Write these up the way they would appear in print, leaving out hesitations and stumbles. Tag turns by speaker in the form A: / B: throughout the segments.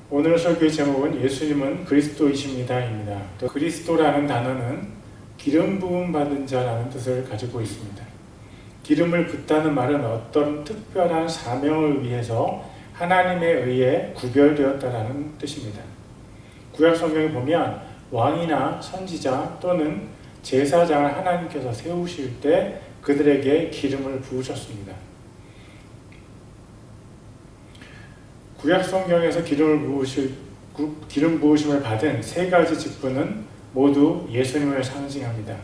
A: 오늘 설교의 제목은 예수님은 그리스도이십니다입니다. 또 그리스도라는 단어는 기름 부음 받은 자라는 뜻을 가지고 있습니다. 기름을 붓다는 말은 어떤 특별한 사명을 위해서 하나님에 의해 구별되었다라는 뜻입니다. 구약 성경에 보면 왕이나 선지자 또는 제사장을 하나님께서 세우실 때 그들에게 기름을 부으셨습니다. 구약 성경에서 기름 부으심을 받은 세 가지 직분은 모두 예수님을 상징합니다.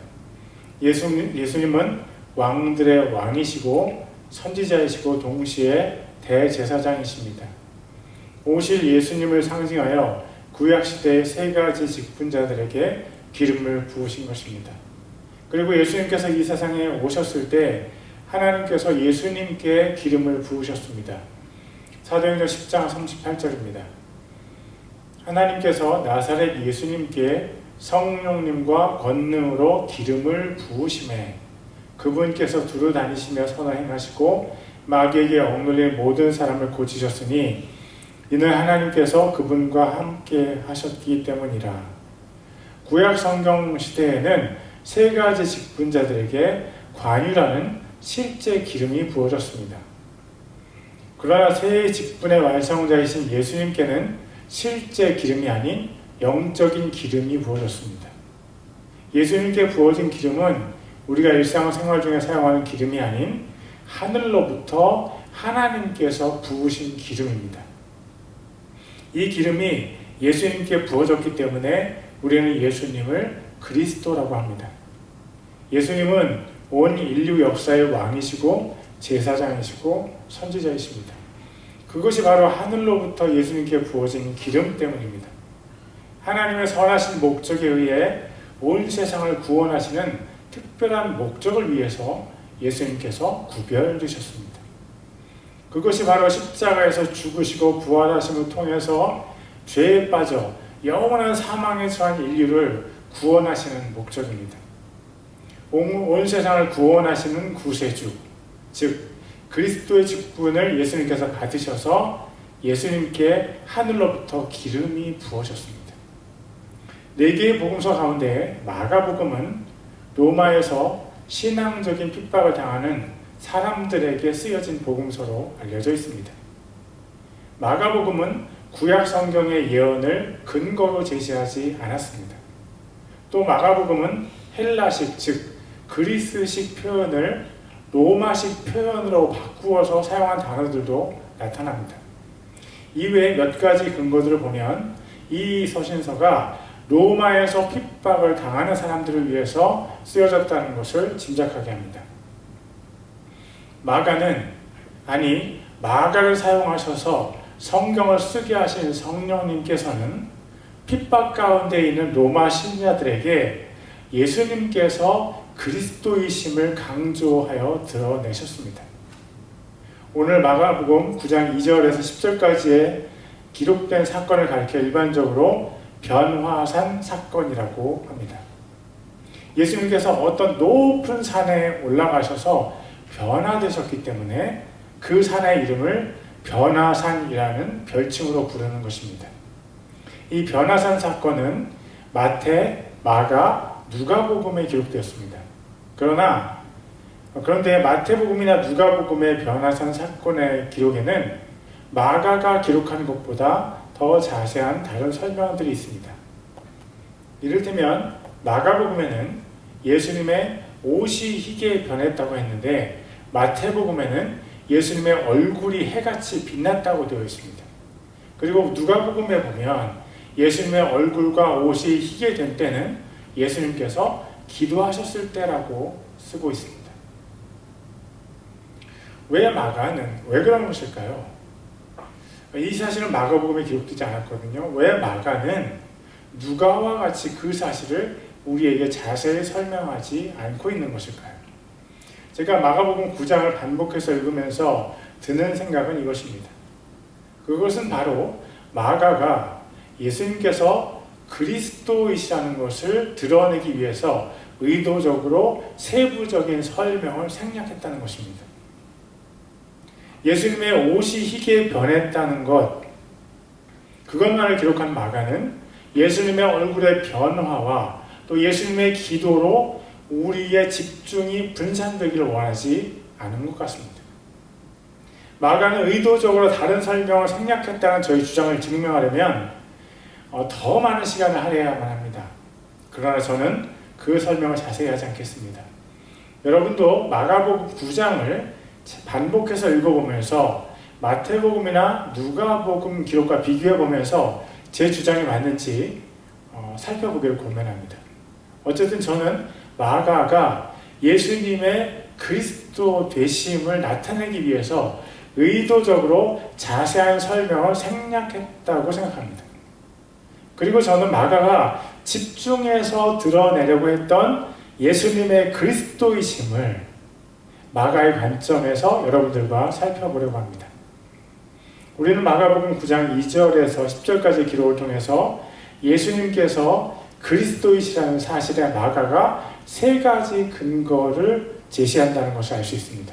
A: 예수님은 왕들의 왕이시고 선지자이시고 동시에 대제사장이십니다. 오실 예수님을 상징하여 구약시대의 세 가지 직분자들에게 기름을 부으신 것입니다. 그리고 예수님께서 이 세상에 오셨을 때 하나님께서 예수님께 기름을 부으셨습니다. 사도행전 10장 38절입니다. 하나님께서 나사렛 예수님께 성령님과 권능으로 기름을 부으심에 그분께서 두루 다니시며 선을 행하시고 마귀에게 억눌린 모든 사람을 고치셨으니 이는 하나님께서 그분과 함께 하셨기 때문이라. 구약 성경 시대에는 세 가지 직분자들에게 관유라는 실제 기름이 부어졌습니다. 그러나 세 직분의 완성자이신 예수님께는 실제 기름이 아닌 영적인 기름이 부어졌습니다. 예수님께 부어진 기름은 우리가 일상생활 중에 사용하는 기름이 아닌 하늘로부터 하나님께서 부으신 기름입니다. 이 기름이 예수님께 부어졌기 때문에 우리는 예수님을 그리스도라고 합니다. 예수님은 온 인류 역사의 왕이시고 제사장이시고 선지자이십니다. 그것이 바로 하늘로부터 예수님께 부어진 기름 때문입니다. 하나님의 선하신 목적에 의해 온 세상을 구원하시는 특별한 목적을 위해서 예수님께서 구별되셨습니다. 그것이 바로 십자가에서 죽으시고 부활하심을 통해서 죄에 빠져 영원한 사망에 처한 인류를 구원하시는 목적입니다. 온 세상을 구원하시는 구세주, 즉 그리스도의 직분을 예수님께서 받으셔서 예수님께 하늘로부터 기름이 부어졌습니다. 4개의 복음서 가운데 마가복음은 로마에서 신앙적인 핍박을 당하는 사람들에게 쓰여진 복음서로 알려져 있습니다. 마가복음은 구약 성경의 예언을 근거로 제시하지 않았습니다. 또 마가복음은 헬라식, 즉 그리스식 표현을 로마식 표현으로 바꾸어서 사용한 단어들도 나타납니다. 이외에 몇 가지 근거들을 보면 이 서신서가 로마에서 핍박을 당하는 사람들을 위해서 쓰여졌다는 것을 짐작하게 합니다. 마가를 사용하셔서 성경을 쓰게 하신 성령님께서는 핍박 가운데 있는 로마 신자들에게 예수님께서 그리스도이심을 강조하여 드러내셨습니다. 오늘 마가복음 9장 2절에서 10절까지의 기록된 사건을 가리켜 일반적으로 변화산 사건이라고 합니다. 예수님께서 어떤 높은 산에 올라가셔서 변화되셨기 때문에 그 산의 이름을 변화산이라는 별칭으로 부르는 것입니다. 이 변화산 사건은 마태, 마가, 누가복음에 기록되었습니다. 그런데 마태복음이나 누가복음의 변화산 사건의 기록에는 마가가 기록한 것보다 더 자세한 다른 설명들이 있습니다. 이를테면 마가복음에는 예수님의 옷이 희게 변했다고 했는데 마태복음에는 예수님의 얼굴이 해같이 빛났다고 되어 있습니다. 그리고 누가복음에 보면 예수님의 얼굴과 옷이 희게 된 때는 예수님께서 기도하셨을 때라고 쓰고 있습니다. 왜 그런 것일까요? 이 사실은 마가복음에 기록되지 않았거든요. 왜 마가는 누가와 같이 그 사실을 우리에게 자세히 설명하지 않고 있는 것일까요? 제가 마가복음 9장을 반복해서 읽으면서 드는 생각은 이것입니다. 그것은 바로 마가가 예수님께서 그리스도이시라는 것을 드러내기 위해서 의도적으로 세부적인 설명을 생략했다는 것입니다. 예수님의 옷이 희게 변했다는 것, 그것만을 기록한 마가는 예수님의 얼굴의 변화와 또 예수님의 기도로 우리의 집중이 분산되기를 원하지 않은 것 같습니다. 마가는 의도적으로 다른 설명을 생략했다는 저희 주장을 증명하려면 더 많은 시간을 할애해야만 합니다. 그러나 저는 그 설명을 자세히 하지 않겠습니다. 여러분도 마가복음 9장을 반복해서 읽어보면서 마태복음이나 누가복음 기록과 비교해보면서 제 주장이 맞는지 살펴보기를 권면합니다. 어쨌든 저는 마가가 예수님의 그리스도 되심을 나타내기 위해서 의도적으로 자세한 설명을 생략했다고 생각합니다. 그리고 저는 마가가 집중해서 드러내려고 했던 예수님의 그리스도이심을 마가의 관점에서 여러분들과 살펴보려고 합니다. 우리는 마가복음 9장 2절에서 10절까지 기록을 통해서 예수님께서 그리스도이시라는 사실에 마가가 세 가지 근거를 제시한다는 것을 알 수 있습니다.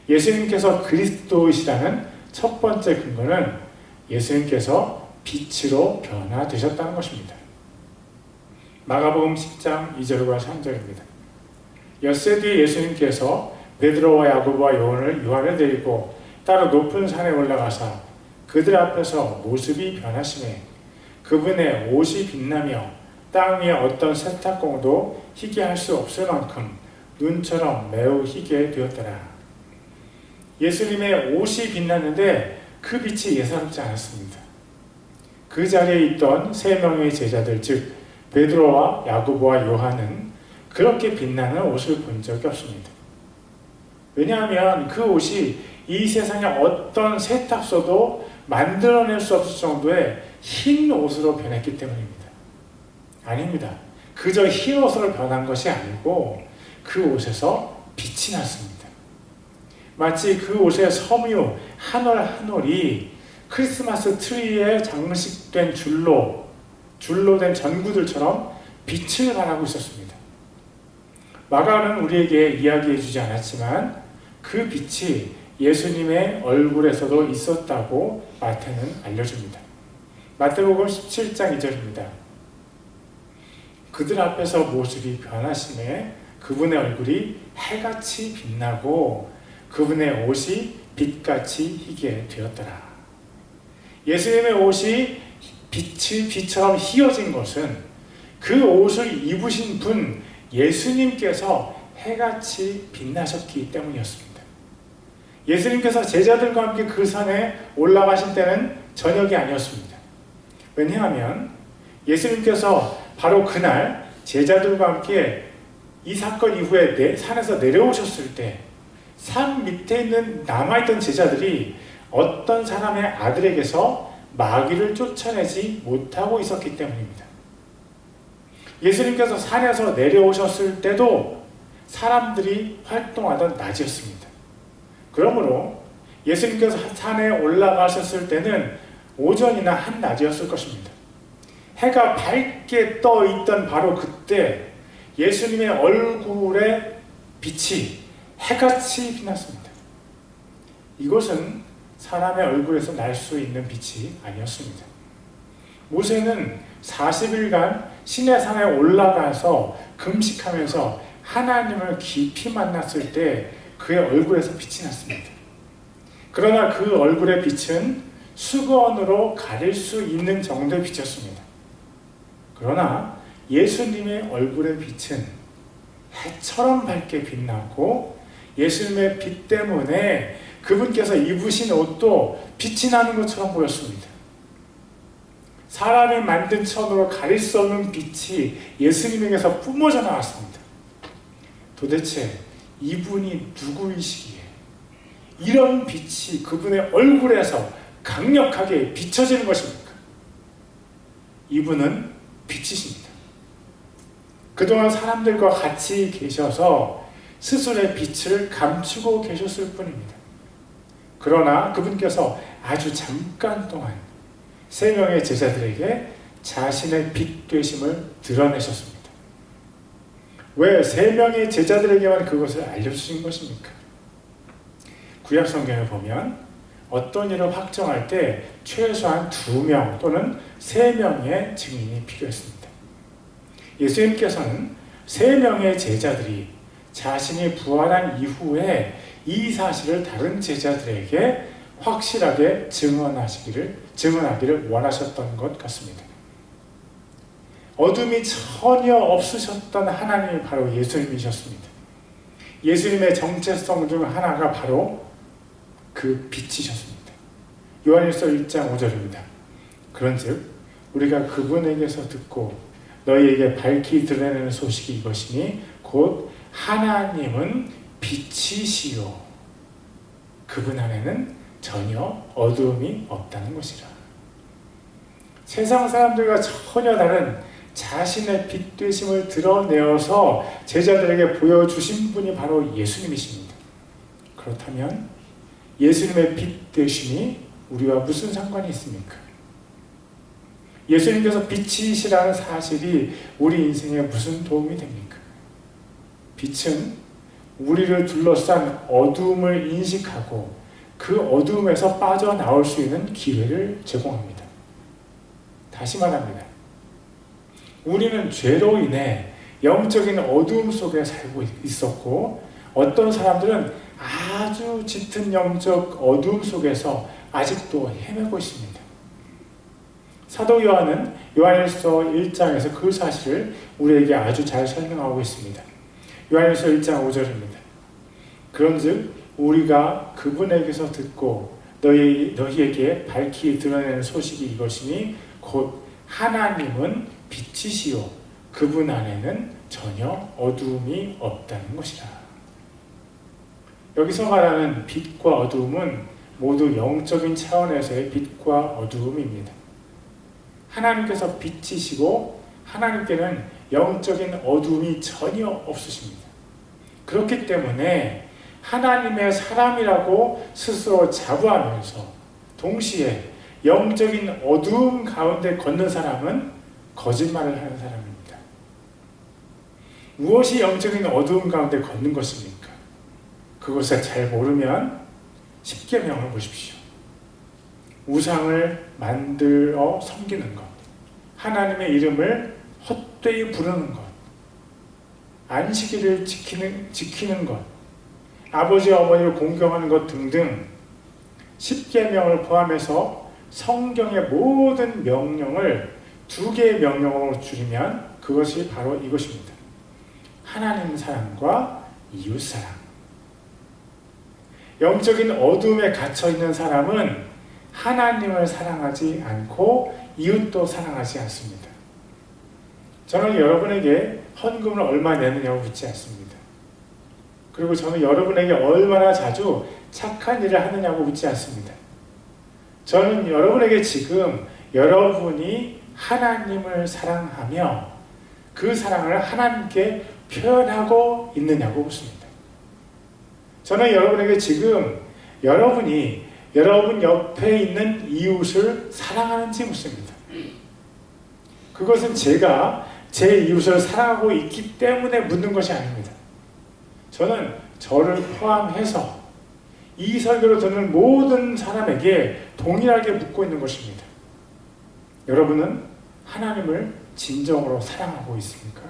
A: 예수님께서 그리스도이시라는 첫 번째 근거는 예수님께서 빛으로 변화되셨다는 것입니다. 마가복음 10장 2절과 3절입니다. 엿새 뒤에 예수님께서 베드로와 야고보와 요한을 데리고 따로 높은 산에 올라가사 그들 앞에서 모습이 변하시매 그분의 옷이 빛나며 땅 위에 어떤 세탁공도 희게 할 수 없을 만큼 눈처럼 매우 희게 되었더라. 예수님의 옷이 빛났는데 그 빛이 예사롭지 않았습니다. 그 자리에 있던 세 명의 제자들, 즉 베드로와 야고보와 요한은 그렇게 빛나는 옷을 본 적이 없습니다. 왜냐하면 그 옷이 이 세상에 어떤 세탁소도 만들어낼 수 없을 정도의 흰 옷으로 변했기 때문입니다. 아닙니다. 그저 흰 옷으로 변한 것이 아니고 그 옷에서 빛이 났습니다. 마치 그 옷의 섬유 한 올 한 올이 크리스마스 트리에 장식된 줄로 된 전구들처럼 빛을 발하고 있었습니다. 마가는 우리에게 이야기해 주지 않았지만 그 빛이 예수님의 얼굴에서도 있었다고 마태는 알려줍니다. 마태복음 17장 2절입니다. 그들 앞에서 모습이 변하심에 그분의 얼굴이 해같이 빛나고 그분의 옷이 빛같이 희게 되었더라. 예수님의 옷이 빛처럼 희어진 것은 그 옷을 입으신 분 예수님께서 해같이 빛나셨기 때문이었습니다. 예수님께서 제자들과 함께 그 산에 올라가실 때는 저녁이 아니었습니다. 왜냐하면 예수님께서 바로 그날 제자들과 함께 이 사건 이후에 산에서 내려오셨을 때 산 밑에 있는 남아있던 제자들이 어떤 사람의 아들에게서 마귀를 쫓아내지 못하고 있었기 때문입니다. 예수님께서 산에서 내려오셨을 때도 사람들이 활동하던 낮이었습니다. 그러므로 예수님께서 산에 올라가셨을 때는 오전이나 한낮이었을 것입니다. 해가 밝게 떠 있던 바로 그때 예수님의 얼굴의 빛이 해같이 빛났습니다. 이것은 사람의 얼굴에서 날 수 있는 빛이 아니었습니다. 모세는 40일간 시내산에 올라가서 금식하면서 하나님을 깊이 만났을 때 그의 얼굴에서 빛이 났습니다. 그러나 그 얼굴의 빛은 수건으로 가릴 수 있는 정도의 빛이었습니다. 그러나 예수님의 얼굴의 빛은 해처럼 밝게 빛나고 예수님의 빛 때문에 그분께서 입으신 옷도 빛이 나는 것처럼 보였습니다. 사람이 만든 천으로 가릴 수 없는 빛이 예수님에게서 뿜어져 나왔습니다. 도대체 이분이 누구이시기에 이런 빛이 그분의 얼굴에서 강력하게 비춰지는 것입니까? 이분은 빛이십니다. 그동안 사람들과 같이 계셔서 스스로의 빛을 감추고 계셨을 뿐입니다. 그러나 그분께서 아주 잠깐 동안 세 명의 제자들에게 자신의 빛 되심을 드러내셨습니다. 왜 세 명의 제자들에게만 그것을 알려주신 것입니까? 구약 성경에 보면 어떤 일을 확정할 때 최소한 2명 또는 3명의 증인이 필요했습니다. 예수님께서는 3명의 제자들이 자신이 부활한 이후에 이 사실을 다른 제자들에게 확실하게 증언하기를 원하셨던 것 같습니다. 어둠이 전혀 없으셨던 하나님이 바로 예수님이셨습니다. 예수님의 정체성 중 하나가 바로 그 빛이셨습니다. 요한일서 1장 5절입니다. 그런즉 우리가 그분에게서 듣고 너희에게 밝히 드러내는 소식이 이것이니 곧 하나님은 빛이시요 그분 안에는 전혀 어두움이 없다는 것이라. 세상 사람들과 전혀 다른 자신의 빛 되심을 드러내어서 제자들에게 보여주신 분이 바로 예수님이십니다. 그렇다면 예수님의 빛 되심이 우리와 무슨 상관이 있습니까? 예수님께서 빛이시라는 사실이 우리 인생에 무슨 도움이 됩니까? 빛은 우리를 둘러싼 어두움을 인식하고 그 어두움에서 빠져나올 수 있는 기회를 제공합니다. 다시 말합니다. 우리는 죄로 인해 영적인 어두움 속에 살고 있었고 어떤 사람들은 아주 짙은 영적 어두움 속에서 아직도 헤매고 있습니다. 사도 요한은 요한일서 1장에서 그 사실을 우리에게 아주 잘 설명하고 있습니다. 요한일서 1장 5절입니다. 그런즉 우리가 그분에게서 듣고 너희에게 밝히 드러내는 소식이 이것이니 곧 하나님은 빛이시요 그분 안에는 전혀 어두움이 없다는 것이라. 여기서 말하는 빛과 어두움은 모두 영적인 차원에서의 빛과 어두움입니다. 하나님께서 빛이시고 하나님께는 영적인 어두움이 전혀 없으십니다. 그렇기 때문에 하나님의 사람이라고 스스로 자부하면서 동시에 영적인 어두움 가운데 걷는 사람은 거짓말을 하는 사람입니다. 무엇이 영적인 어두움 가운데 걷는 것입니까? 그것을 잘 모르면 십계명을 보십시오. 우상을 만들어 섬기는 것, 하나님의 이름을 헛되이 부르는 것, 안식일을 지키는 것, 아버지 어머니를 공경하는 것 등등 십계명을 포함해서 성경의 모든 명령을 2개의 명령으로 줄이면 그것이 바로 이것입니다. 하나님 사랑과 이웃 사랑. 영적인 어둠에 갇혀있는 사람은 하나님을 사랑하지 않고 이웃도 사랑하지 않습니다. 저는 여러분에게 헌금을 얼마 내느냐고 묻지 않습니다. 그리고 저는 여러분에게 얼마나 자주 착한 일을 하느냐고 묻지 않습니다. 저는 여러분에게 지금 여러분이 하나님을 사랑하며 그 사랑을 하나님께 표현하고 있느냐고 묻습니다. 저는 여러분에게 지금 여러분이 여러분 옆에 있는 이웃을 사랑하는지 묻습니다. 그것은 제가 제 이웃을 사랑하고 있기 때문에 묻는 것이 아닙니다. 저는 저를 포함해서 이 설교를 듣는 모든 사람에게 동일하게 묻고 있는 것입니다. 여러분은 하나님을 진정으로 사랑하고 있습니까?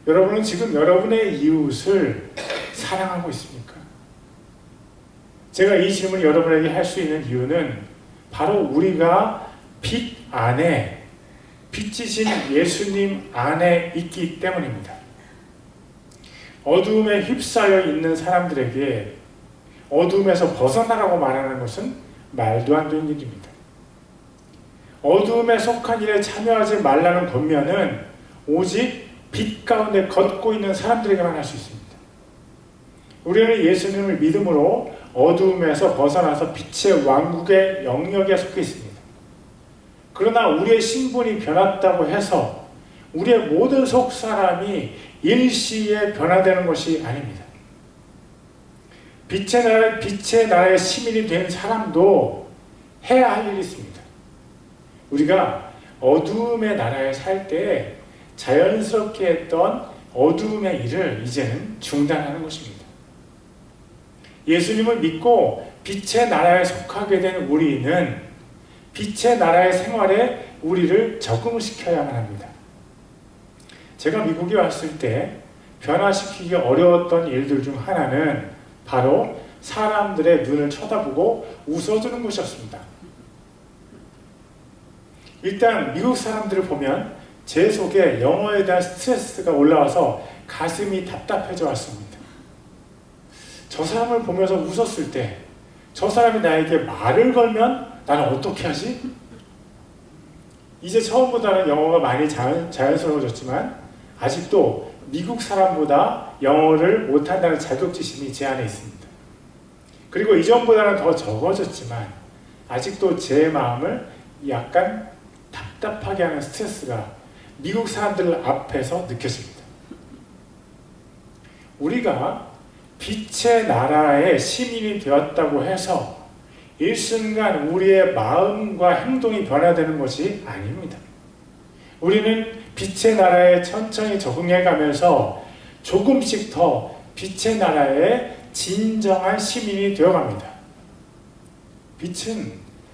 A: 여러분은 지금 여러분의 이웃을 사랑하고 있습니까? 제가 이 질문을 여러분에게 할 수 있는 이유는 바로 우리가 빛 안에, 빛이신 예수님 안에 있기 때문입니다. 어두움에 휩싸여 있는 사람들에게 어두움에서 벗어나라고 말하는 것은 말도 안 되는 일입니다. 어두움에 속한 일에 참여하지 말라는 권면은 오직 빛 가운데 걷고 있는 사람들에게만 할 수 있습니다. 우리는 예수님을 믿음으로 어두움에서 벗어나서 빛의 왕국의 영역에 속해 있습니다. 그러나 우리의 신분이 변했다고 해서 우리의 모든 속사람이 일시에 변화되는 것이 아닙니다. 빛의 나라의 시민이 된 사람도 해야 할 일이 있습니다. 우리가 어두움의 나라에 살 때 자연스럽게 했던 어두움의 일을 이제는 중단하는 것입니다. 예수님을 믿고 빛의 나라에 속하게 된 우리는 빛의 나라의 생활에 우리를 적응시켜야만 합니다. 제가 미국에 왔을 때 변화시키기 어려웠던 일들 중 하나는 바로 사람들의 눈을 쳐다보고 웃어주는 것이었습니다. 일단 미국 사람들을 보면 제 속에 영어에 대한 스트레스가 올라와서 가슴이 답답해져 왔습니다. 저 사람을 보면서 웃었을 때 저 사람이 나에게 말을 걸면 나는 어떻게 하지? 이제 처음보다는 영어가 많이 자연스러워졌지만 아직도 미국 사람보다 영어를 못한다는 자격지심이 제 안에 있습니다. 그리고 이전보다는 더 적어졌지만 아직도 제 마음을 약간 답답하게 하는 스트레스가 미국 사람들 앞에서 느껴집니다. 우리가 빛의 나라의 시민이 되었다고 해서 일순간 우리의 마음과 행동이 변화되는 것이 아닙니다. 우리는 빛의 나라에 천천히 적응해가면서 조금씩 더 빛의 나라의 진정한 시민이 되어갑니다. 빛은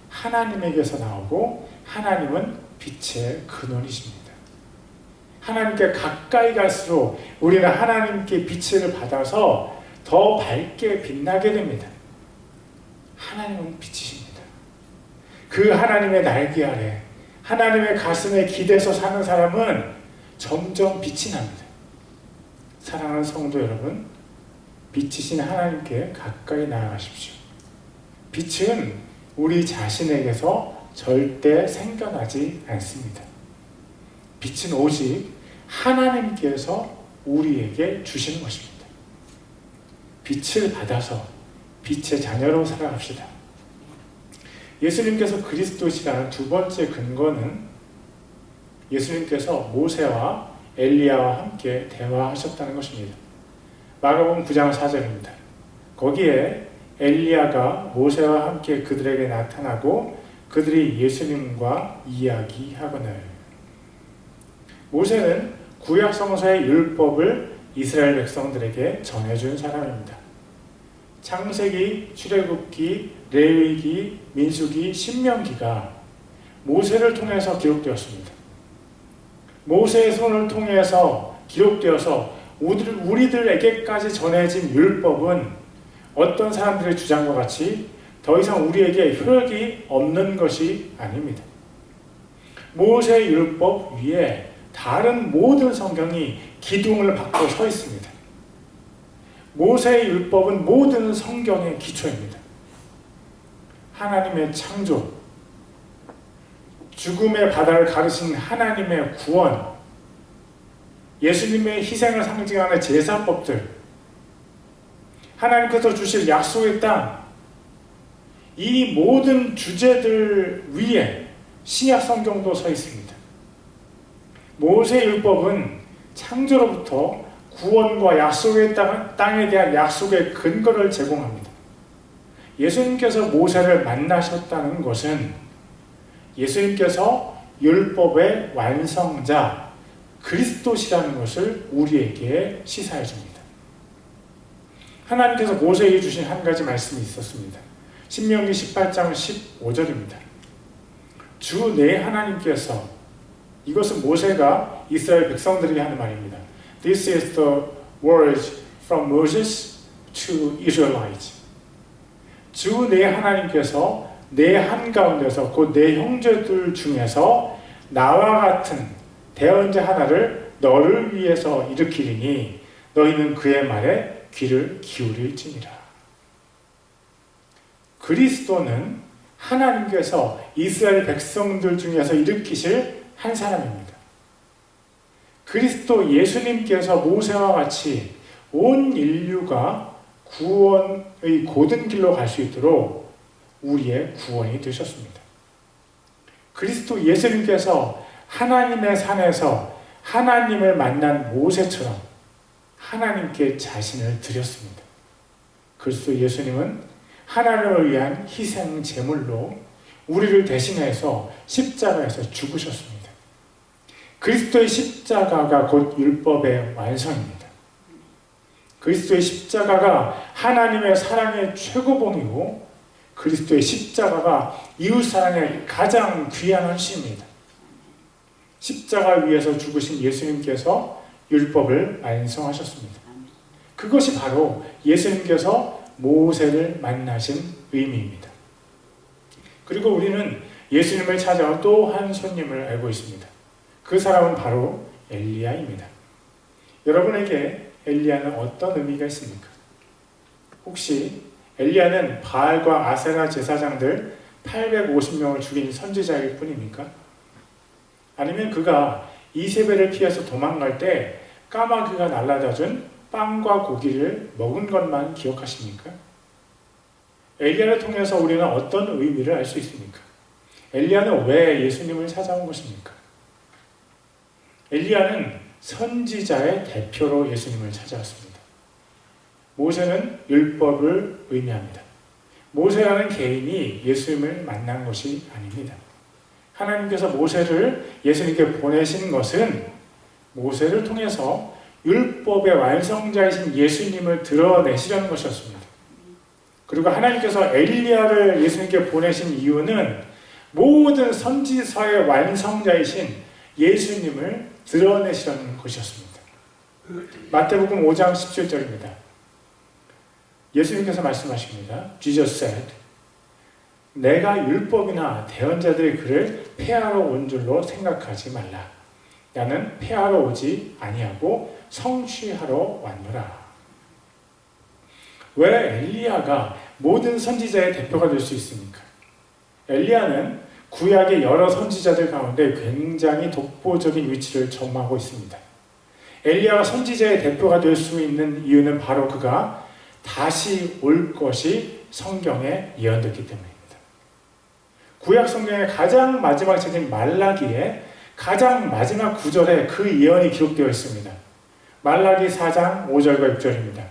A: 하나님에게서 나오고 하나님은 빛의 근원이십니다. 하나님께 가까이 갈수록 우리는 하나님께 빛을 받아서 더 밝게 빛나게 됩니다. 하나님은 빛이십니다. 그 하나님의 날개 아래 하나님의 가슴에 기대서 사는 사람은 점점 빛이 납니다. 사랑하는 성도 여러분, 빛이신 하나님께 가까이 나아가십시오. 빛은 우리 자신에게서 절대 생겨나지 않습니다. 빛은 오직 하나님께서 우리에게 주시는 것입니다. 빛을 받아서 빛의 자녀로 살아갑시다. 예수님께서 그리스도시라는 두 번째 근거는 예수님께서 모세와 엘리야와 함께 대화하셨다는 것입니다. 마가복음 9장 4절입니다. 거기에 엘리야가 모세와 함께 그들에게 나타나고 그들이 예수님과 이야기하거늘. 모세는 구약성서의 율법을 이스라엘 백성들에게 전해준 사람입니다. 창세기, 출애굽기, 레위기, 민수기, 신명기가 모세를 통해서 기록되었습니다. 모세의 손을 통해서 기록되어서 우리들에게까지 전해진 율법은 어떤 사람들의 주장과 같이 더 이상 우리에게 효력이 없는 것이 아닙니다. 모세의 율법 위에 다른 모든 성경이 기둥을 받고 서 있습니다. 모세의 율법은 모든 성경의 기초입니다. 하나님의 창조, 죽음의 바다를 가르신 하나님의 구원, 예수님의 희생을 상징하는 제사법들, 하나님께서 주실 약속의 땅, 이 모든 주제들 위에 신약 성경도 서 있습니다. 모세의 율법은 창조로부터 구원과 약속의 땅에 대한 약속의 근거를 제공합니다. 예수님께서 모세를 만나셨다는 것은 예수님께서 율법의 완성자 그리스도시라는 것을 우리에게 시사해 줍니다. 하나님께서 모세에게 주신 한 가지 말씀이 있었습니다. 신명기 18장 15절입니다. 주 내 하나님께서, 이것은 모세가 이스라엘 백성들에게 하는 말입니다. This is the words from Moses to Israelites. 주 내 하나님께서 내 한가운데서 곧 내 형제들 중에서 나와 같은 대언자 하나를 너를 위해서 일으키리니 너희는 그의 말에 귀를 기울일지니라. 그리스도는 하나님께서 이스라엘 백성들 중에서 일으키실 한 사람입니다. 그리스도 예수님께서 모세와 같이 온 인류가 구원의 고든 길로 갈 수 있도록 우리의 구원이 되셨습니다. 그리스도 예수님께서 하나님의 산에서 하나님을 만난 모세처럼 하나님께 자신을 드렸습니다. 그리스도 예수님은 하나님을 위한 희생 제물로 우리를 대신해서 십자가에서 죽으셨습니다. 그리스도의 십자가가 곧 율법의 완성입니다. 그리스도의 십자가가 하나님의 사랑의 최고봉이고 그리스도의 십자가가 이웃사랑의 가장 귀한 헌신입니다. 십자가 위에서 죽으신 예수님께서 율법을 완성하셨습니다. 그것이 바로 예수님께서 모세를 만나신 의미입니다. 그리고 우리는 예수님을 찾아온 또 한 손님을 알고 있습니다. 그 사람은 바로 엘리야입니다. 여러분에게 엘리야는 어떤 의미가 있습니까? 혹시 엘리야는 바알과 아세라 제사장들 850명을 죽인 선지자일 뿐입니까? 아니면 그가 이세벨을 피해서 도망갈 때 까마귀가 날라다 준 빵과 고기를 먹은 것만 기억하십니까? 엘리야를 통해서 우리는 어떤 의미를 알 수 있습니까? 엘리야는 왜 예수님을 찾아온 것입니까? 엘리야는 선지자의 대표로 예수님을 찾아왔습니다. 모세는 율법을 의미합니다. 모세라는 개인이 예수님을 만난 것이 아닙니다. 하나님께서 모세를 예수님께 보내신 것은 모세를 통해서 율법의 완성자이신 예수님을 드러내시려는 것이었습니다. 그리고 하나님께서 엘리야를 예수님께 보내신 이유는 모든 선지서의 완성자이신 예수님을 드러내시려는 것이었습니다. 마태복음 5장 17절입니다. 예수님께서 말씀하십니다. Jesus said, 내가 율법이나 대언자들의 글을 폐하러 온 줄로 생각하지 말라. 나는 폐하러 오지 아니하고 성취하러 왔노라. 왜 엘리야가 모든 선지자의 대표가 될 수 있습니까? 엘리야는 구약의 여러 선지자들 가운데 굉장히 독보적인 위치를 점하고 있습니다. 엘리야가 선지자의 대표가 될 수 있는 이유는 바로 그가 다시 올 것이 성경에 예언됐기 때문입니다. 구약 성경의 가장 마지막 책인 말라기에 가장 마지막 구절에 그 예언이 기록되어 있습니다. 말라기 4장 5절과 6절입니다.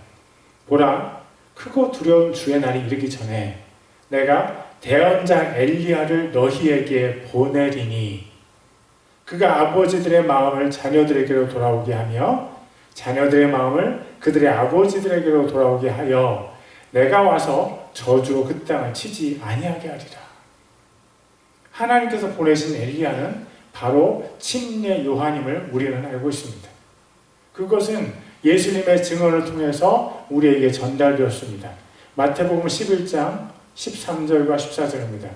A: 보라, 크고 두려운 주의 날이 이르기 전에 내가 대언자 엘리야를 너희에게 보내리니 그가 아버지들의 마음을 자녀들에게로 돌아오게 하며 자녀들의 마음을 그들의 아버지들에게로 돌아오게 하여 내가 와서 저주로 그 땅을 치지 아니하게 하리라. 하나님께서 보내신 엘리야는 바로 침례 요한임을 우리는 알고 있습니다. 그것은 예수님의 증언을 통해서 우리에게 전달되었습니다. 마태복음 11장 13절과 14절입니다.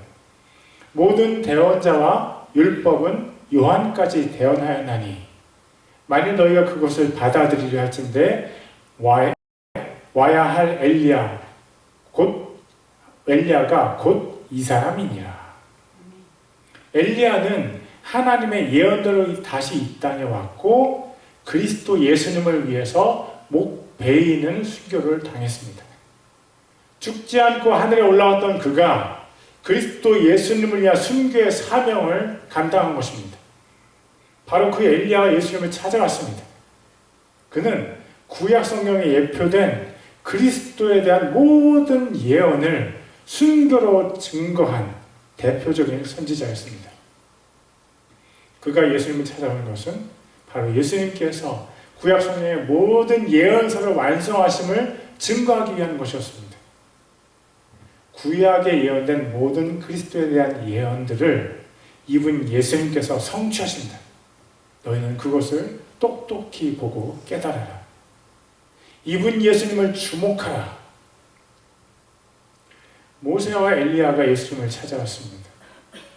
A: 모든 대언자와 율법은 요한까지 대언하였나니 만일 너희가 그것을 받아들이려 할진대 와야 할 엘리야가 곧 이 사람이니라. 엘리야는 하나님의 예언대로 다시 이 땅에 왔고 그리스도 예수님을 위해서 목 베이는 순교를 당했습니다. 죽지 않고 하늘에 올라왔던 그가 그리스도 예수님을 위한 순교의 사명을 감당한 것입니다. 바로 그 엘리야가 예수님을 찾아왔습니다. 그는 구약 성경에 예표된 그리스도에 대한 모든 예언을 순교로 증거한 대표적인 선지자였습니다. 그가 예수님을 찾아오는 것은 바로 예수님께서 구약 성경의 모든 예언서를 완성하심을 증거하기 위한 것이었습니다. 구약에 예언된 모든 그리스도에 대한 예언들을 이분 예수님께서 성취하신다. 너희는 그것을 똑똑히 보고 깨달아라. 이분 예수님을 주목하라. 모세와 엘리야가 예수님을 찾아왔습니다.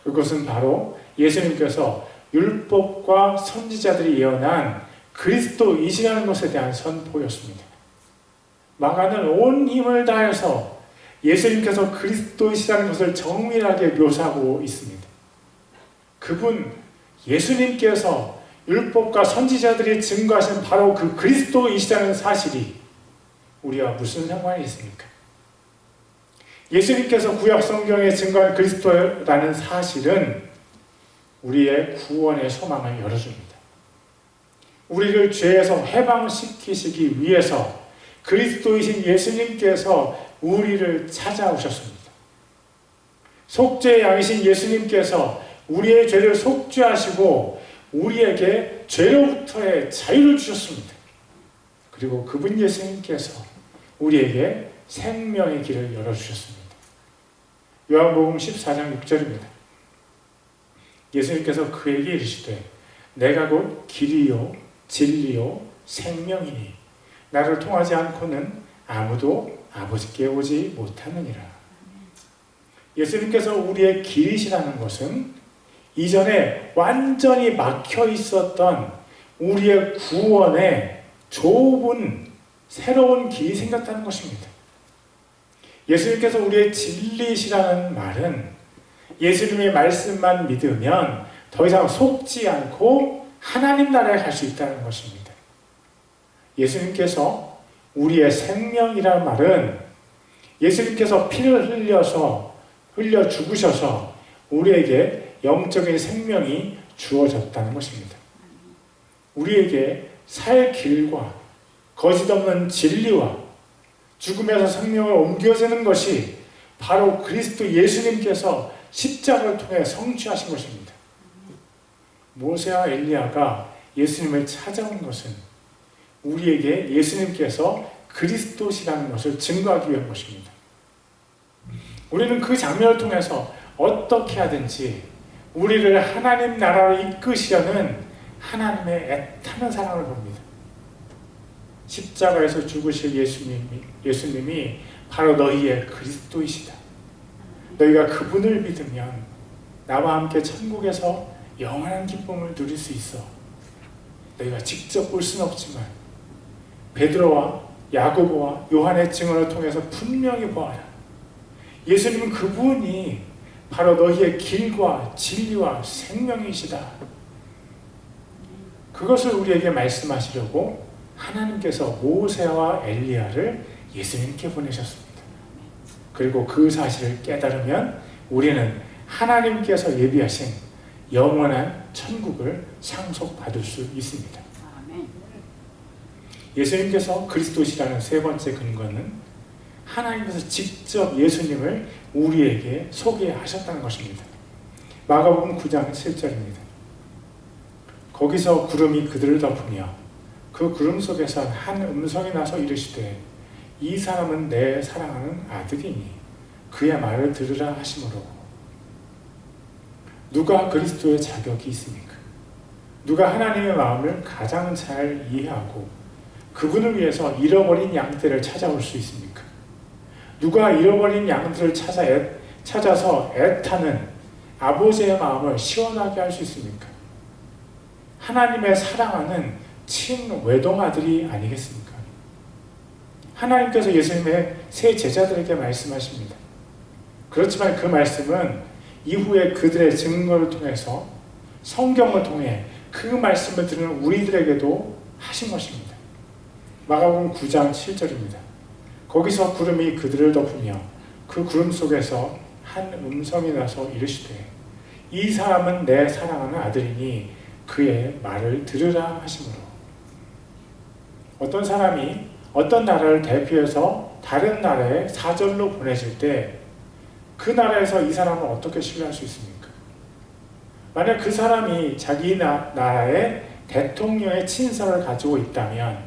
A: 그것은 바로 예수님께서 율법과 선지자들이 예언한 그리스도이시라는 것에 대한 선포였습니다. 마가는 온 힘을 다해서 예수님께서 그리스도이시라는 것을 정밀하게 묘사하고 있습니다. 그분 예수님께서 율법과 선지자들이 증거하신 바로 그 그리스도이시라는 사실이 우리와 무슨 상관이 있습니까? 예수님께서 구약 성경에 증거한 그리스도라는 사실은 우리의 구원의 소망을 열어줍니다. 우리를 죄에서 해방시키시기 위해서 그리스도이신 예수님께서 우리를 찾아오셨습니다. 속죄의 양이신 예수님께서 우리의 죄를 속죄하시고 우리에게 죄로부터의 자유를 주셨습니다. 그리고 그분 예수님께서 우리에게 생명의 길을 열어주셨습니다. 요한복음 14장 6절입니다. 예수님께서 그에게 이르시되 내가 곧 길이요 진리요 생명이니 나를 통하지 않고는 아무도 아버지께 오지 못하느니라. 예수님께서 우리의 길이시라는 것은 이전에 완전히 막혀 있었던 우리의 구원에 좁은 새로운 길이 생겼다는 것입니다. 예수님께서 우리의 진리시라는 말은 예수님의 말씀만 믿으면 더 이상 속지 않고 하나님 나라에 갈 수 있다는 것입니다. 예수님께서 우리의 생명이라는 말은 예수님께서 피를 흘려 죽으셔서 우리에게 영적인 생명이 주어졌다는 것입니다. 우리에게 살 길과 거짓 없는 진리와 죽음에서 생명을 옮겨주는 것이 바로 그리스도 예수님께서 십자가를 통해 성취하신 것입니다. 모세와 엘리야가 예수님을 찾아온 것은 우리에게 예수님께서 그리스도시라는 것을 증거하기 위한 것입니다. 우리는 그 장면을 통해서 어떻게 하든지 우리를 하나님 나라로 이끄시려는 하나님의 애타는 사랑을 봅니다. 십자가에서 죽으실 예수님이 바로 너희의 그리스도이시다. 너희가 그분을 믿으면 나와 함께 천국에서 영원한 기쁨을 누릴 수 있어. 너희가 직접 볼 수는 없지만 베드로와 야고보와 요한의 증언을 통해서 분명히 보아라. 예수님은 그분이 바로 너희의 길과 진리와 생명이시다. 그것을 우리에게 말씀하시려고 하나님께서 모세와 엘리야를 예수님께 보내셨습니다. 그리고 그 사실을 깨달으면 우리는 하나님께서 예비하신 영원한 천국을 상속받을 수 있습니다. 예수님께서 그리스도시라는 세 번째 근거는 하나님께서 직접 예수님을 우리에게 소개하셨다는 것입니다. 마가복음 9장 7절입니다. 거기서 구름이 그들을 덮으며 그 구름 속에서 한 음성이 나서 이르시되 이 사람은 내 사랑하는 아들이니 그의 말을 들으라 하시므로. 누가 그리스도의 자격이 있습니까? 누가 하나님의 마음을 가장 잘 이해하고 그분을 위해서 잃어버린 양떼를 찾아올 수 있습니까? 누가 잃어버린 양들을 찾아서 애타는 아버지의 마음을 시원하게 할 수 있습니까? 하나님의 사랑하는 친외동아들이 아니겠습니까? 하나님께서 예수님의 세 제자들에게 말씀하십니다. 그렇지만 그 말씀은 이후에 그들의 증거를 통해서 성경을 통해 그 말씀을 들은 우리들에게도 하신 것입니다. 마가복음 9장 7절입니다. 거기서 구름이 그들을 덮으며 그 구름 속에서 한 음성이 나서 이르시되 이 사람은 내 사랑하는 아들이니 그의 말을 들으라 하시므로. 어떤 사람이 어떤 나라를 대표해서 다른 나라에 사절로 보내질 때 그 나라에서 이 사람을 어떻게 신뢰할 수 있습니까? 만약 그 사람이 자기 나라의 대통령의 친서를 가지고 있다면,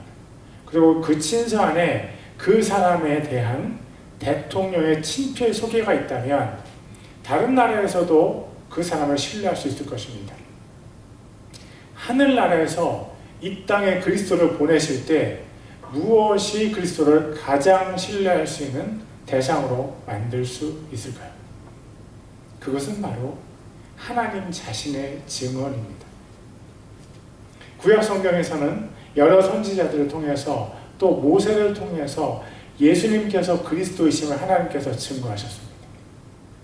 A: 그리고 그 친서 안에 그 사람에 대한 대통령의 친필 소개가 있다면 다른 나라에서도 그 사람을 신뢰할 수 있을 것입니다. 하늘나라에서 이 땅에 그리스도를 보내실 때 무엇이 그리스도를 가장 신뢰할 수 있는 대상으로 만들 수 있을까요? 그것은 바로 하나님 자신의 증언입니다. 구약 성경에서는 여러 선지자들을 통해서 또 모세를 통해서 예수님께서 그리스도이심을 하나님께서 증거하셨습니다.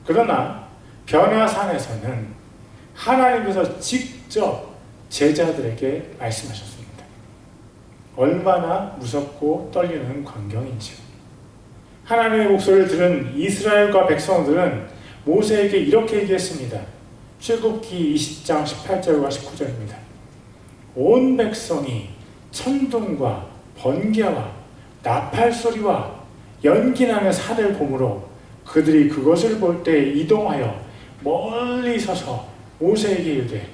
A: 그러나 변화산에서는 하나님께서 직접 제자들에게 말씀하셨습니다. 얼마나 무섭고 떨리는 광경인지요. 하나님의 목소리를 들은 이스라엘과 백성들은 모세에게 이렇게 얘기했습니다. 출애굽기 20장 18절과 19절입니다. 온 백성이 천둥과 번개와 나팔소리와 연기나는 산을 보므로 그들이 그것을 볼 때 이동하여 멀리 서서 모세에게 이르되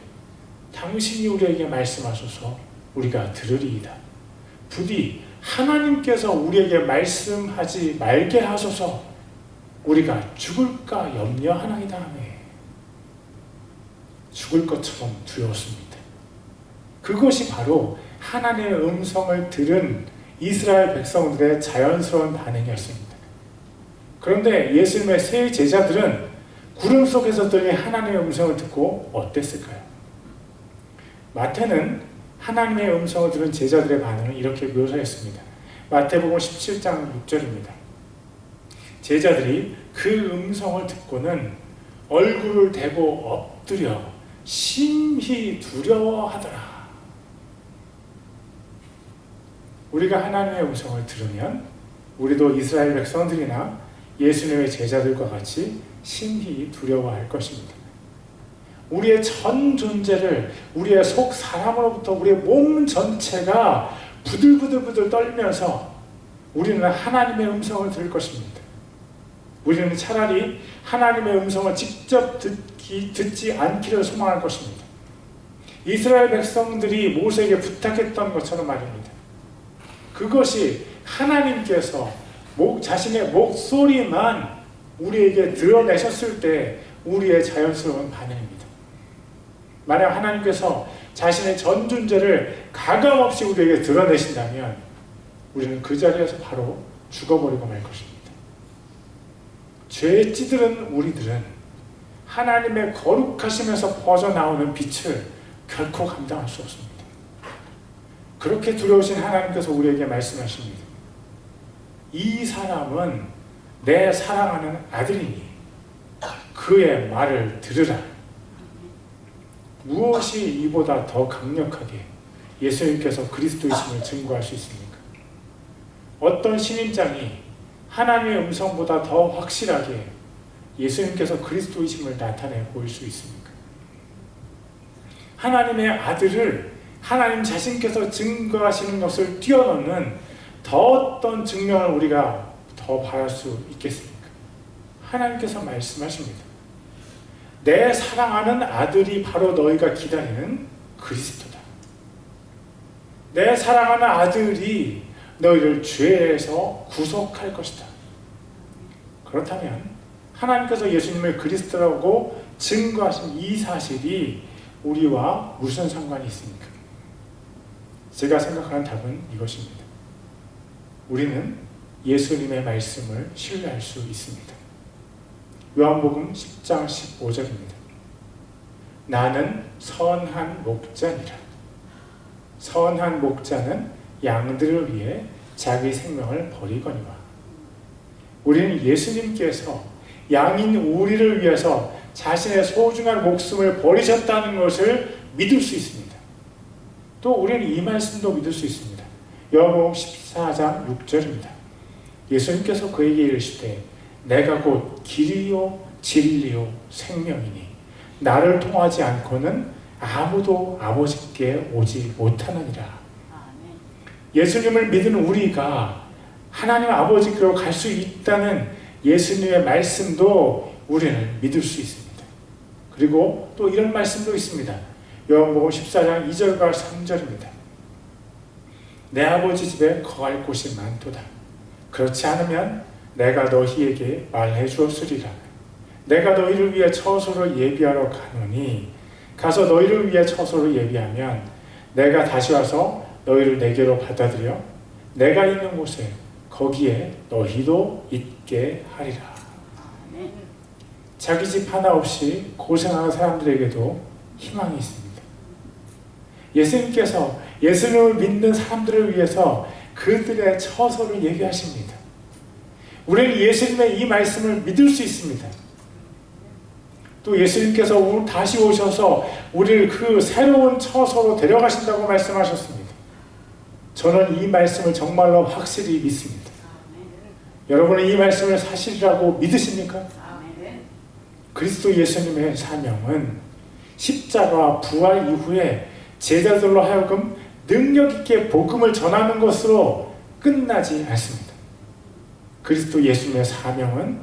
A: 당신이 우리에게 말씀하소서 우리가 들으리이다. 부디 하나님께서 우리에게 말씀하지 말게 하소서. 우리가 죽을까 염려하나이다 하며 죽을 것처럼 두려웠습니다. 그것이 바로 하나님의 음성을 들은 이스라엘 백성들의 자연스러운 반응이었습니다. 그런데 예수님의 세 제자들은 구름 속에서 들린 하나님의 음성을 듣고 어땠을까요? 마태는 하나님의 음성을 들은 제자들의 반응을 이렇게 묘사했습니다. 마태복음 17장 6절입니다. 제자들이 그 음성을 듣고는 얼굴을 대고 엎드려 심히 두려워하더라. 우리가 하나님의 음성을 들으면 우리도 이스라엘 백성들이나 예수님의 제자들과 같이 심히 두려워할 것입니다. 우리의 전 존재를, 우리의 속 사람으로부터 우리의 몸 전체가 부들부들부들 떨면서 우리는 하나님의 음성을 들을 것입니다. 우리는 차라리 하나님의 음성을 직접 듣지 않기를 소망할 것입니다. 이스라엘 백성들이 모세에게 부탁했던 것처럼 말입니다. 그것이 하나님께서 자신의 목소리만 우리에게 드러내셨을 때 우리의 자연스러운 반응입니다. 만약 하나님께서 자신의 전 존재를 가감없이 우리에게 드러내신다면 우리는 그 자리에서 바로 죽어버리고 말 것입니다. 죄에 찌들은 우리들은 하나님의 거룩하심에서 퍼져나오는 빛을 결코 감당할 수 없습니다. 그렇게 두려우신 하나님께서 우리에게 말씀하십니다. 이 사람은 내 사랑하는 아들이니 그의 말을 들으라. 무엇이 이보다 더 강력하게 예수님께서 그리스도이심을 증거할 수 있습니까? 어떤 신임장이 하나님의 음성보다 더 확실하게 예수님께서 그리스도이심을 나타내 보일 수 있습니까? 하나님의 아들을 하나님 자신께서 증거하시는 것을 뛰어넘는 더 어떤 증명을 우리가 더 바랄 수 있겠습니까? 하나님께서 말씀하십니다. 내 사랑하는 아들이 바로 너희가 기다리는 그리스도다. 내 사랑하는 아들이 너희를 죄에서 구속할 것이다. 그렇다면 하나님께서 예수님을 그리스도라고 증거하신 이 사실이 우리와 무슨 상관이 있습니까? 제가 생각하는 답은 이것입니다. 우리는 예수님의 말씀을 신뢰할 수 있습니다. 요한복음 10장 15절입니다. 나는 선한 목자니라. 선한 목자는 양들을 위해 자기 생명을 버리거니와. 우리는 예수님께서 양인 우리를 위해서 자신의 소중한 목숨을 버리셨다는 것을 믿을 수 있습니다. 또 우리는 이 말씀도 믿을 수 있습니다. 요한복음 14장 6절입니다. 예수님께서 그에게 이르시되 내가 곧 길이요 진리요 생명이니 나를 통하지 않고는 아무도 아버지께 오지 못하느니라. 예수님을 믿는 우리가 하나님 아버지께로 갈 수 있다는 예수님의 말씀도 우리는 믿을 수 있습니다. 그리고 또 이런 말씀도 있습니다. 요한복음 14장 2절과 3절입니다. 내 아버지 집에 거할 곳이 많도다. 그렇지 않으면 내가 너희에게 말해 주었으리라. 내가 너희를 위해 처소를 예비하러 가노니 가서 너희를 위해 처소를 예비하면 내가 다시 와서 너희를 내게로 받아들여 내가 있는 곳에 거기에 너희도 있게 하리라. 자기 집 하나 없이 고생하는 사람들에게도 희망이 있습니다. 예수님께서 예수님을 믿는 사람들을 위해서 그들의 처소를 예비하십니다. 우리는 예수님의 이 말씀을 믿을 수 있습니다. 또 예수님께서 다시 오셔서 우리를 그 새로운 처소로 데려가신다고 말씀하셨습니다. 저는 이 말씀을 정말로 확실히 믿습니다. 여러분은 이 말씀을 사실이라고 믿으십니까? 그리스도 예수님의 사명은 십자가와 부활 이후에 제자들로 하여금 능력 있게 복음을 전하는 것으로 끝나지 않습니다. 그리스도 예수님의 사명은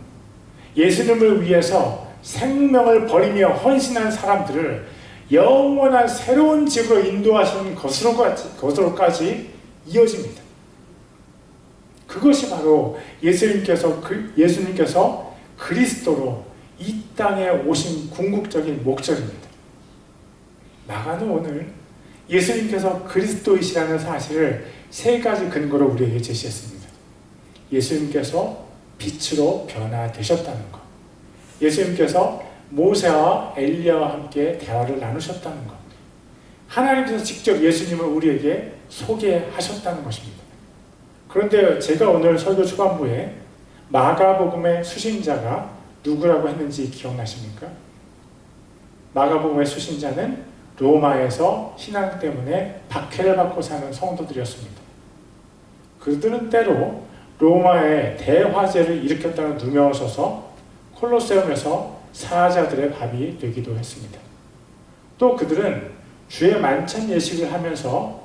A: 예수님을 위해서 생명을 버리며 헌신한 사람들을 영원한 새로운 집으로 인도하시는 것으로까지 이어집니다. 그것이 바로 예수님께서 그리스도로 이 땅에 오신 궁극적인 목적입니다. 마가는 오늘 예수님께서 그리스도이시라는 사실을 세 가지 근거로 우리에게 제시했습니다. 예수님께서 빛으로 변화되셨다는 것, 예수님께서 모세와 엘리야와 함께 대화를 나누셨다는 것, 하나님께서 직접 예수님을 우리에게 소개하셨다는 것입니다. 그런데 제가 오늘 설교 초반부에 마가복음의 수신자가 누구라고 했는지 기억나십니까? 마가복음의 수신자는 로마에서 신앙 때문에 박해를 받고 사는 성도들이었습니다. 그들은 때로 로마의 대화재를 일으켰다는 누명을 써서 콜로세움에서 사자들의 밥이 되기도 했습니다. 또 그들은 주의 만찬 예식을 하면서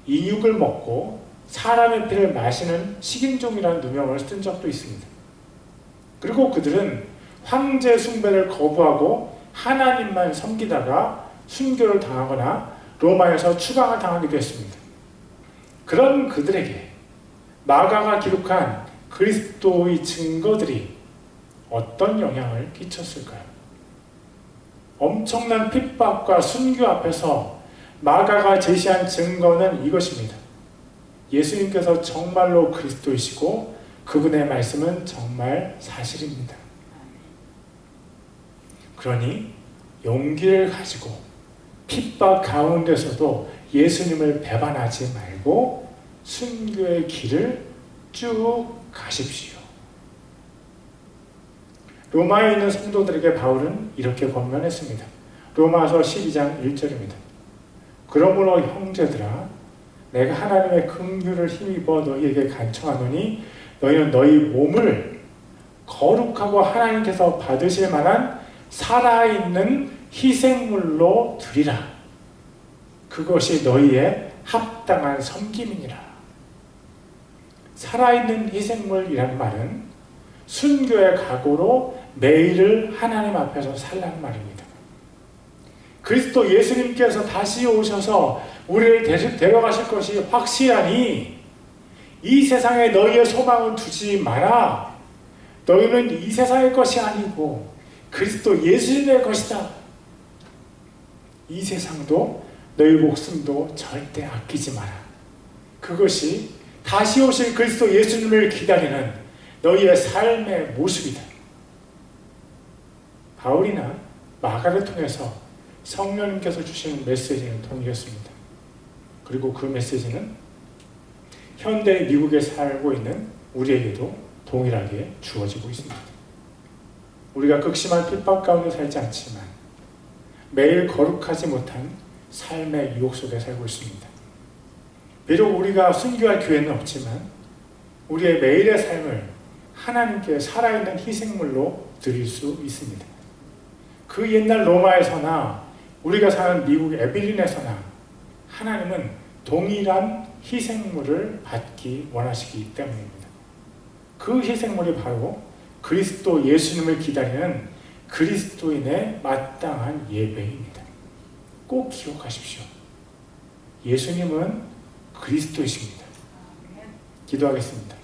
A: 인육을 먹고 사람의 피를 마시는 식인종이라는 누명을 쓴 적도 있습니다. 그리고 그들은 황제 숭배를 거부하고 하나님만 섬기다가 순교를 당하거나 로마에서 추방을 당하기도 했습니다. 그런 그들에게 마가가 기록한 그리스도의 증거들이 어떤 영향을 끼쳤을까요? 엄청난 핍박과 순교 앞에서 마가가 제시한 증거는 이것입니다. 예수님께서 정말로 그리스도이시고 그분의 말씀은 정말 사실입니다. 그러니 용기를 가지고 핍박 가운데서도 예수님을 배반하지 말고 순교의 길을 쭉 가십시오. 로마에 있는 성도들에게 바울은 이렇게 권면했습니다. 로마서 12장 1절입니다. 그러므로 형제들아, 내가 하나님의 긍휼을 힘입어 너희에게 간청하노니 너희는 너희 몸을 거룩하고 하나님께서 받으실 만한 살아있는 희생물로 드리라. 그것이 너희의 합당한 섬김이니라. 살아있는 희생물이라는 말은 순교의 각오로 매일을 하나님 앞에서 살라는 말입니다. 그리스도 예수님께서 다시 오셔서 우리를 데려가실 것이 확실하니 이 세상에 너희의 소망은 두지 마라. 너희는 이 세상의 것이 아니고 그리스도 예수님의 것이다. 이 세상도 너희 목숨도 절대 아끼지 마라. 그것이 다시 오실 그리스도 예수님을 기다리는 너희의 삶의 모습이다. 바울이나 마가를 통해서 성령님께서 주시는 메시지는 동일했습니다. 그리고 그 메시지는 현대 미국에 살고 있는 우리에게도 동일하게 주어지고 있습니다. 우리가 극심한 핍박 가운데 살지 않지만 매일 거룩하지 못한 삶의 유혹 속에 살고 있습니다. 비록 우리가 순교할 기회는 없지만 우리의 매일의 삶을 하나님께 살아있는 희생물로 드릴 수 있습니다. 그 옛날 로마에서나 우리가 사는 미국 에빌린에서나 하나님은 동일한 희생물을 받기 원하시기 때문입니다. 그 희생물이 바로 그리스도 예수님을 기다리는 그리스도인의 마땅한 예배입니다. 꼭 기억하십시오. 예수님은 그리스도이십니다. 기도하겠습니다.